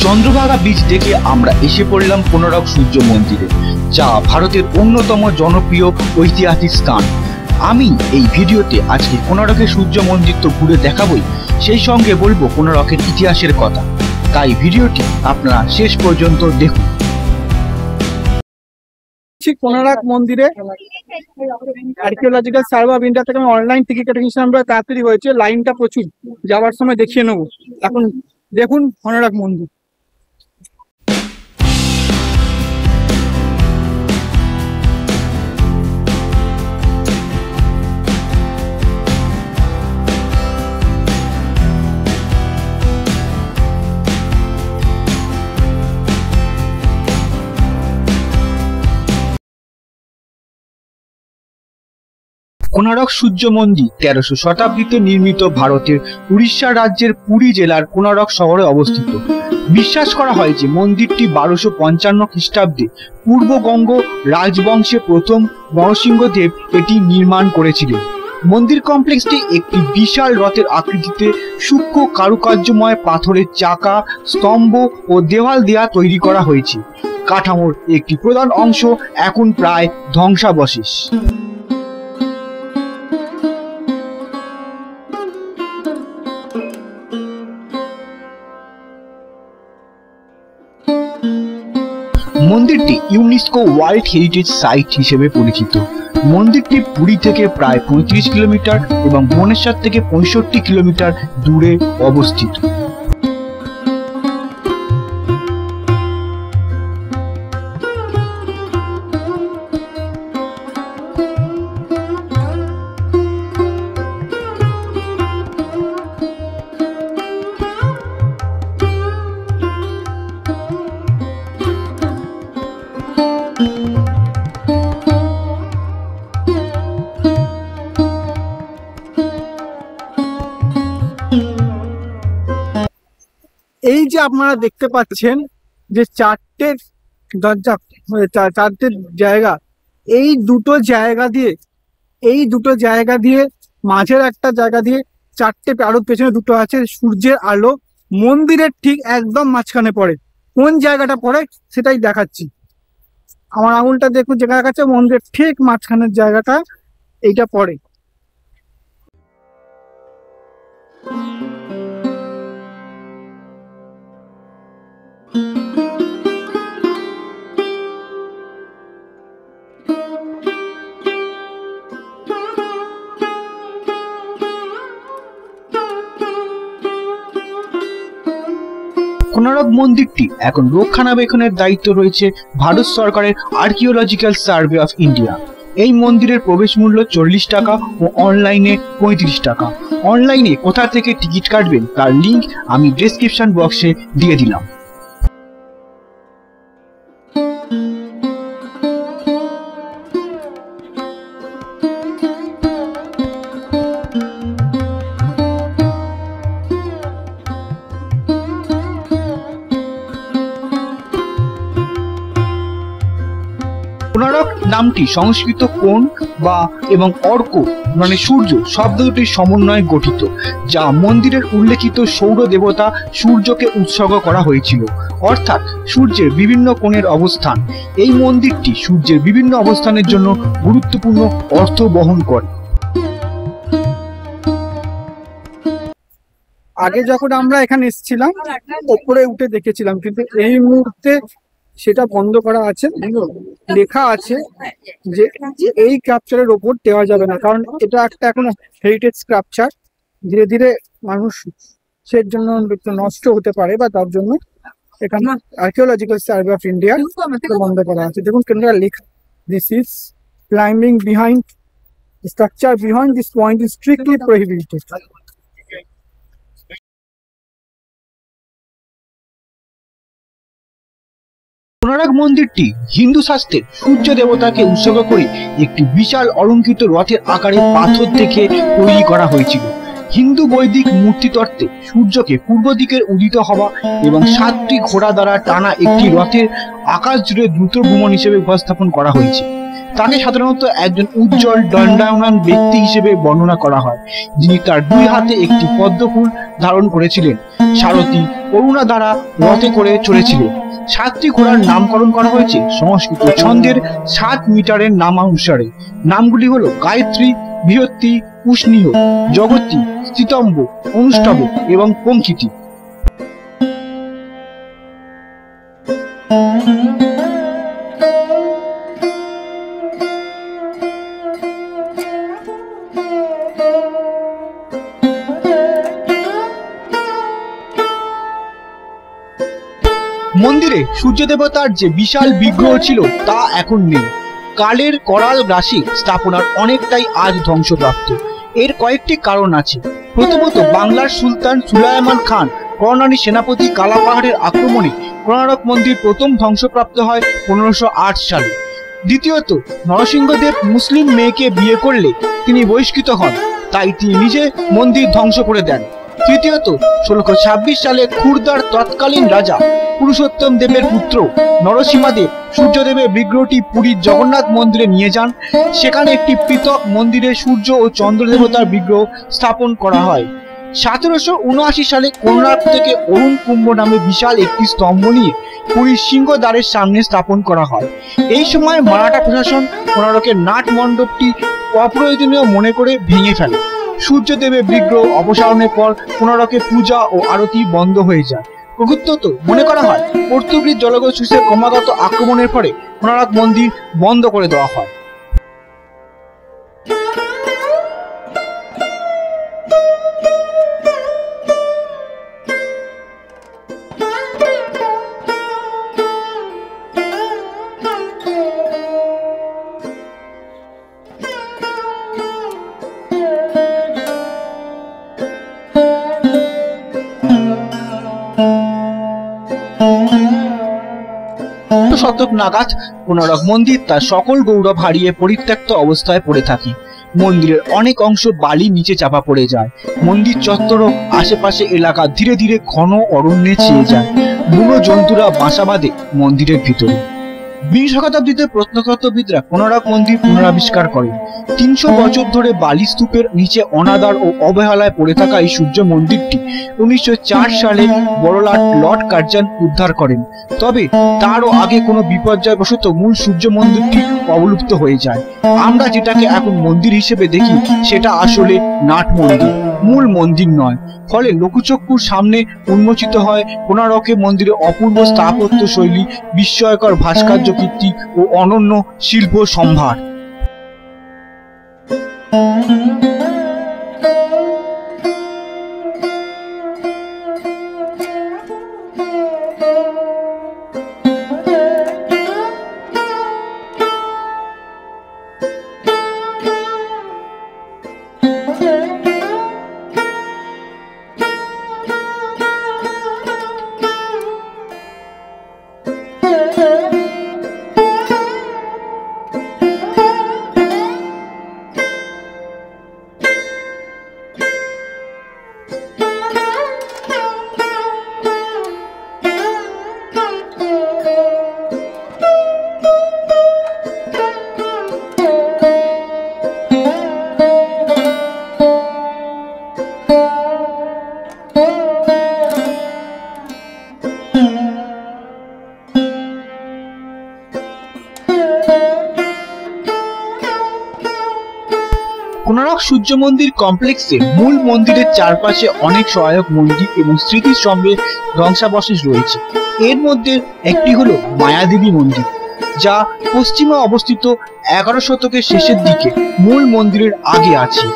Chandrabhaga beech দেখে আমরা এসে পড়লাম কোনারক সূর্য মন্দিরে, যা ভারতের অন্যতম জনপ্রিয় ঐতিহাসিক স্থান। আমি এই ভিডিওতে আজকে কোনারকের সূর্য মন্দির তো ঘুরে দেখাবই, সেই সঙ্গে বলবো কোনারকের ইতিহাসের কথা। তাই ভিডিওটি আপনারা শেষ পর্যন্ত দেখুন। কোনারক মন্দিরে আর্কিওলজিক্যাল সার্ভে অফ ইন্ডিয়া থেকে আমি অনলাইন টিকিট কেটেছিলাম, আমরা তাড়াতাড়ি হয়েছে, লাইনটা প্রচুর, যাওয়ার সময় দেখিয়ে নেবো। এখন দেখুন কোনারক মন্দির। কোনারক সূর্য মন্দির 1300 শতাব্দীতে নির্মিত ভারতের উড়িষ্যা রাজ্যের পুরী জেলার কোনারক শহরে অবস্থিত। বিশ্বাস করা হয় যে মন্দিরটি 1255 খ্রিস্টাব্দে পূর্ববঙ্গ রাজবংশে প্রথম নরসিংহদেব এটি নির্মাণ করেছিলেন। মন্দির কমপ্লেক্সটি একটি বিশাল রথের আকৃতিতে সূক্ষ্ম কারুকার্যময় পাথরের চাকা, স্তম্ভ ও দেওয়াল দেয়া তৈরি করা হয়েছে। কাঠামোর একটি প্রধান অংশ এখন প্রায় ধ্বংসাবশেষ। মন্দিরটি ইউনেস্কো ওয়ার্ল্ড হেরিটেজ সাইট হিসেবে পরিচিত। মন্দিরটি পুরী থেকে প্রায় 35 কিলোমিটার এবং ভুবনেশ্বর থেকে 65 কিলোমিটার দূরে অবস্থিত। এই যে আপনারা দেখতে পাচ্ছেন যে চারটে দরজা, চারটে জায়গা, এই দুটো জায়গা দিয়ে মাঝের একটা জায়গা দিয়ে চারটে, আরো পেছনে দুটো আছে, সূর্যের আলো মন্দিরের ঠিক একদম মাঝখানে পড়ে। কোন জায়গাটা পড়ে সেটাই দেখাচ্ছি। আমার আঙুলটা দেখুন, যেখানে দেখাচ্ছে মন্দিরের ঠিক মাঝখানের জায়গাটা এইটা পড়ে। কোনারক মন্দিরটি এখন রক্ষণাবেক্ষণের দায়িত্ব রয়েছে ভারত সরকারের আর্কিওলজিক্যাল সার্ভে অফ ইন্ডিয়া। এই মন্দিরের প্রবেশ মূল্য 40 টাকা ও অনলাইনে 35 টাকা। অনলাইনে কোথা থেকে টিকিট কাটবেন তার লিংক আমি ডেসক্রিপশন বক্সে দিয়ে দিলাম। কোনারক নামটি সংস্কৃত কোণ বা এবং অর্ক মানে সূর্য শব্দ দুটির সমন্বয়ে গঠিত, যা মন্দিরের উল্লেখিত সৌর দেবতা সূর্যকে উৎসর্গ করা হয়েছিল, অর্থাৎ সূর্যের বিভিন্ন কোণের অবস্থান। এই মন্দিরটি সূর্যের বিভিন্ন অবস্থানের জন্য গুরুত্বপূর্ণ অর্থ বহন করে। আগে যখন আমরা এখানে এসেছিলাম উপরে উঠে দেখেছিলাম, কিন্তু এই মুহূর্তে সেটা বন্ধ করা আছে। লেখা আছে যে এই স্কাল্পচারের ওপর দেওয়া যাবে না, কারণ এটা একটা এখন হেরিটেজ স্কাল্পচার, ধীরে ধীরে মানুষের জন্য নষ্ট হতে পারে, বা তার জন্য এখানে আর্কিওলজিক্যাল সার্ভে অফ ইন্ডিয়া বন্ধ করা আছে। দেখুন কেন লেখা, this is climbing behind structure behind this point is strictly prohibited. Konark মন্দিরটি হিন্দু শাস্ত্রের সূর্য দেবতাকে উৎসর্গ করে একটি বিশাল অলঙ্কৃত রথের আকারে পাথর থেকে তৈরি করা হয়েছিল। হিন্দু বৈদিক মূর্তিতত্ত্বে সূর্যকে পূর্ব দিকের উদিত হওয়া এবং 7টি ঘোড়া দ্বারা টানা একটি রথের আকাশ জুড়ে দ্রুত ভ্রমণ হিসেবে উপস্থাপন করা হয়েছে। তাকে সাধারণত একজন উজ্জ্বল দণ্ডায়মান ব্যক্তি হিসেবে বর্ণনা করা হয়, যিনি তার দুই হাতে একটি পদ্মফুল ধারণ করেছিলেন। সারথী অরুণা দ্বারা রথে করে চলেছিলেন। 7টি ঘোড়ার নামকরণ করা হয়েছে সংস্কৃত ছন্দের 7 মিটারের নামানুসারে। নামগুলি হলো গায়ত্রী, বৃহত্তী, উষ্ণীয়, জগতী, স্থিতম্ব, অনুষ্টব এবং পঙ্কিতি। মন্দিরে সূর্য দেবতার যে বিশাল বিগ্রহ ছিল তা এখন নেই। কালের করাল গ্রাসে স্থাপনার অনেকটাই আজ ধ্বংসপ্রাপ্ত। এর কয়েকটি কারণ আছে। প্রথমত, বাংলার সুলতান সুলাইমান খান কররানী সেনাপতি কালাপাহাড়ের আক্রমণে কোণারক মন্দির প্রথম ধ্বংসপ্রাপ্ত হয় 1508 সালে। দ্বিতীয়ত, নরসিংহদেব মুসলিম মেয়েকে বিয়ে করলে তিনি বহিষ্কৃত হন, তাই তিনি নিজে মন্দির ধ্বংস করে দেন। তৃতীয়ত, 1626 সালে খুরদার তৎকালীন রাজা পুরুষোত্তম দেবের পুত্র নরসিংহদেব সূর্যদেবের বিগ্রহটি পুরীর জগন্নাথ মন্দিরে নিয়ে যান। সেখানে একটি পৃথক মন্দিরে সূর্য ও চন্দ্র দেবতার বিগ্রহ স্থাপন করা হয়। 1779 সালে কোণার্ক থেকে অরুণ কুম্ভ নামে বিশাল একটি স্তম্ভ নিয়ে পুরীর সিংহদ্বারের সামনে স্থাপন করা হয়। এই সময় মারাঠা প্রশাসন কোণারকের নাট মণ্ডপটি অপ্রয়োজনীয় মনে করে ভেঙে ফেলে। সূর্যদেবের বিগ্রহ অপসারণের পর কোণারকে পূজা ও আরতি বন্ধ হয়ে যায়। প্রকৃতত মনে করা হয় পর্তুগিজ জলদস্যুদের ক্রমাগত আক্রমণের ফলে কোণারক মন্দির বন্ধ করে দেওয়া হয়। শতক নাগাদ কোণারক মন্দির তার সকল গৌরব হারিয়ে পরিত্যক্ত অবস্থায় পড়ে থাকে। মন্দিরের অনেক অংশ বালি নিচে চাপা পড়ে যায়। মন্দির চত্বর ও আশেপাশে এলাকা ধীরে ধীরে ঘন অরণ্যে ছেয়ে যায়। বুনো জন্তুরা বাসা বাঁধে মন্দিরের ভিতরে। 20 শতাব্দীতে প্রত্নতত্ত্ববিদরা কোণারক মন্দির পুনরাবিষ্কার করেন। 300 বছর ধরে বালি স্তূপের নিচে অনাদার ও অবহেলায় পড়ে থাকা এই সূর্য মন্দিরটি 1904 সালে বড়লাট লর্ড কার্জন উদ্ধার করেন। তবে তারও আগে কোনো বিপর্যয়বশত মূল সূর্য মন্দিরটি অবলুপ্ত হয়ে যায়। আমরা যেটাকে এখন মন্দির হিসেবে দেখি সেটা আসলে নাট মন্দির, মূল মন্দির নয়। ফলে লোকচক্ষুর সামনে উন্মোচিত হয় কোণারকে মন্দিরের অপূর্ব স্থাপত্য শৈলী, বিস্ময়কর ভাস্কর্য কীর্তি ও অনন্য শিল্প সম্ভার। কোণারক সূর্য মন্দির কমপ্লেক্সে মূল মন্দিরের চারপাশে অনেক সহায়ক মন্দির এবং স্মৃতিস্তম্ভের ধ্বংসাবশেষ রয়েছে। এর মধ্যে একটি হলো মায়াদেবী মন্দির, যা পশ্চিমে অবস্থিত। 11 শতকের শেষের দিকে মূল মন্দিরের আগে আছে।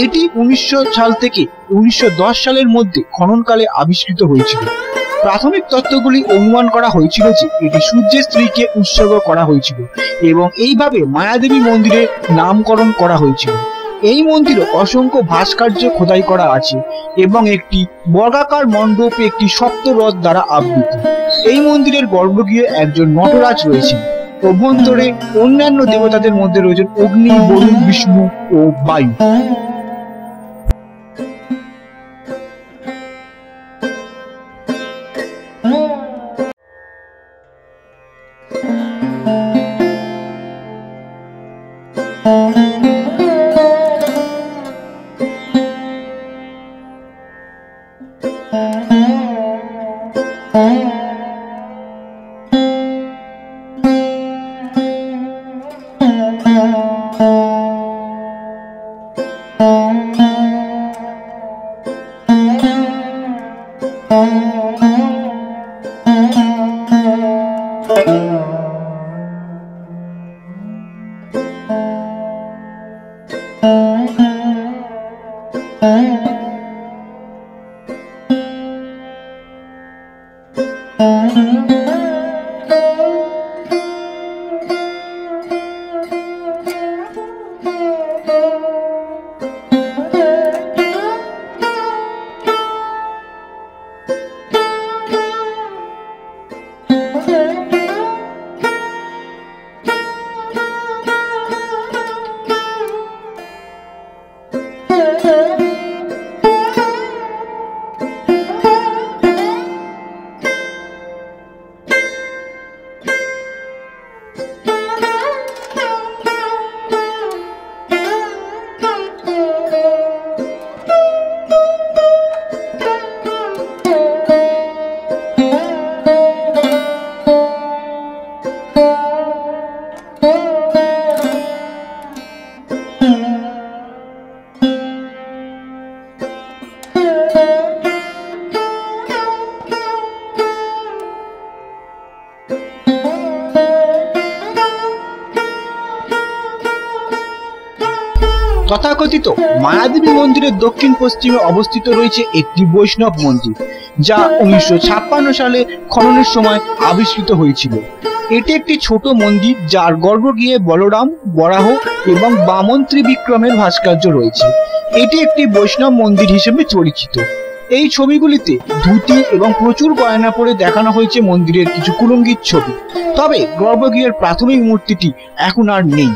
এটি 1900 সাল থেকে 1910 সালের মধ্যে খননকালে আবিষ্কৃত হয়েছিল। প্রাথমিক তত্ত্বগুলি অনুমান করা হয়েছিল যে এটি সূর্যের স্ত্রীকে উৎসর্গ করা হয়েছিল এবং এইভাবে মায়াদেবী মন্দিরের নামকরণ করা হয়েছিল। এই মন্দিরে অসংখ্য ভাস্কর্য খোদাই করা আছে এবং একটি বর্গাকার মণ্ডপে একটি সপ্তরথ দ্বারা আবৃত। এই মন্দিরের গর্ভগৃহে একজন নটরাজ রয়েছেন। অভ্যন্তরে অন্যান্য দেবতাদের মধ্যে রয়েছেন অগ্নি, বরুণ, বিষ্ণু ও বায়ু। তথাকথিত মায়াদেবী মন্দিরের দক্ষিণ পশ্চিমে অবস্থিত রয়েছে একটি বৈষ্ণব মন্দির, যা 1956 সালে খননের সময় আবিষ্কৃত হয়েছিল। এটি একটি ছোট মন্দির যার গর্ভগৃহে বলরাম, বরাহ এবং বামন ত্রিবিক্রমের ভাস্কর্য রয়েছে। এটি একটি বৈষ্ণব মন্দির হিসেবে পরিচিত। এই ছবিগুলিতে ধুতি এবং প্রচুর গয়না পরে দেখানো হয়েছে মন্দিরের কিছু কুলঙ্গির ছবি, তবে গর্ভগৃহের প্রাথমিক মূর্তিটি এখন আর নেই।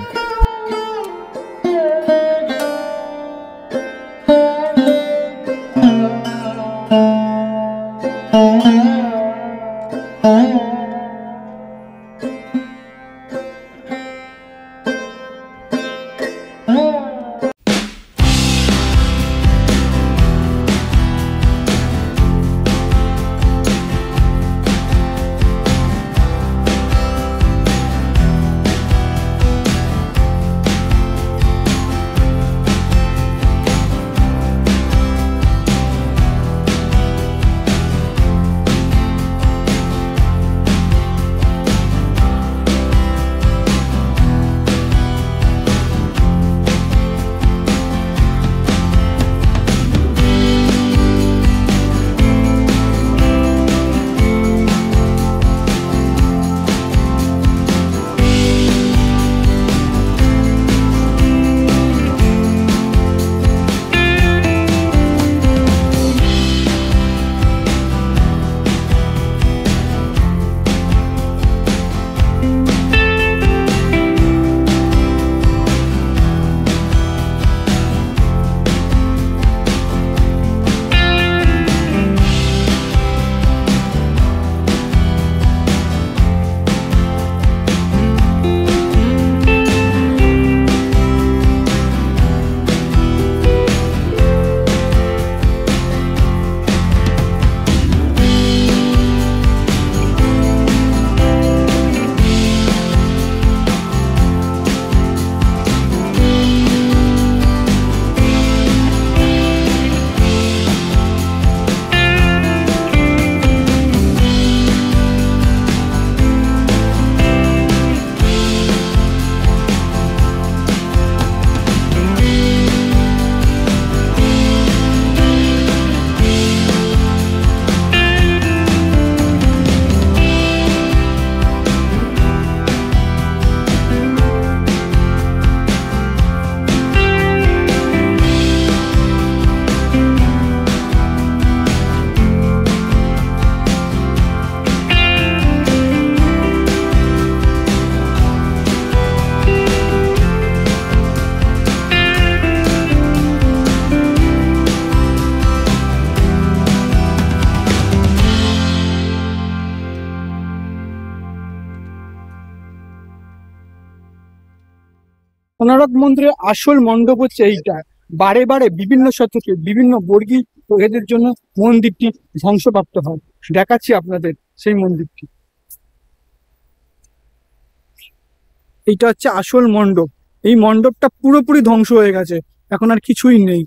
কোনারক মন্দিরের আসল মণ্ডপ হচ্ছে এইটা। বারে বারে বিভিন্ন শতকে বিভিন্ন বর্গী প্রভেদের জন্য মন্দিরটি ধ্বংসপ্রাপ্ত হয়। দেখাচ্ছি আপনাদের সেই মন্দিরটি। এইটা হচ্ছে আসল মণ্ডপ। এই মণ্ডপটা পুরোপুরি ধ্বংস হয়ে গেছে, এখন আর কিছুই নেই।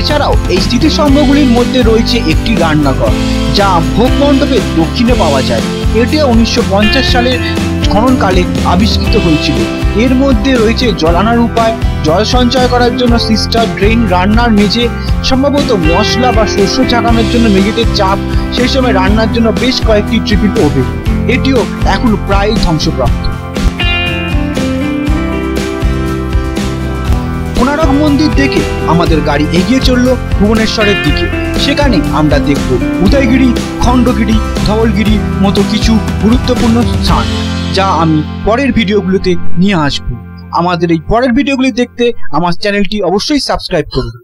এছাড়াও এই স্মৃতিস্তম্ভগুলির মধ্যে রয়েছে একটি রান্নাঘর, যা ভোগ মণ্ডপের দক্ষিণে পাওয়া যায়। এটি 1950 সালের খননকালে আবিষ্কৃত হয়েছিল। এর মধ্যে রয়েছে জল আনার উপায়, জল সঞ্চয় করার জন্য সিস্টার, ড্রেন, রান্নার মেঝে, সম্ভবত মশলা বা শস্য চাকানোর জন্য মেঝেতে চাপ, সেই সময় রান্নার জন্য বেশ কয়েকটি ট্রিপল ওভেন। এটিও এখন প্রায় ধ্বংসপ্রাপ্ত। কোণারক মন্দির দেখে আমাদের গাড়ি এগিয়ে চলল ভুবনেশ্বরের দিকে। সেখানে আমরা দেখব উদয়গিরি, খণ্ডগিরি, ধবলগিরি মতো কিছু গুরুত্বপূর্ণ স্থান, যা আমি পরের ভিডিওগুলোতে নিয়ে আসবো। আমাদের এই পরের ভিডিওগুলি দেখতে আমার চ্যানেলটি অবশ্যই সাবস্ক্রাইব করুন।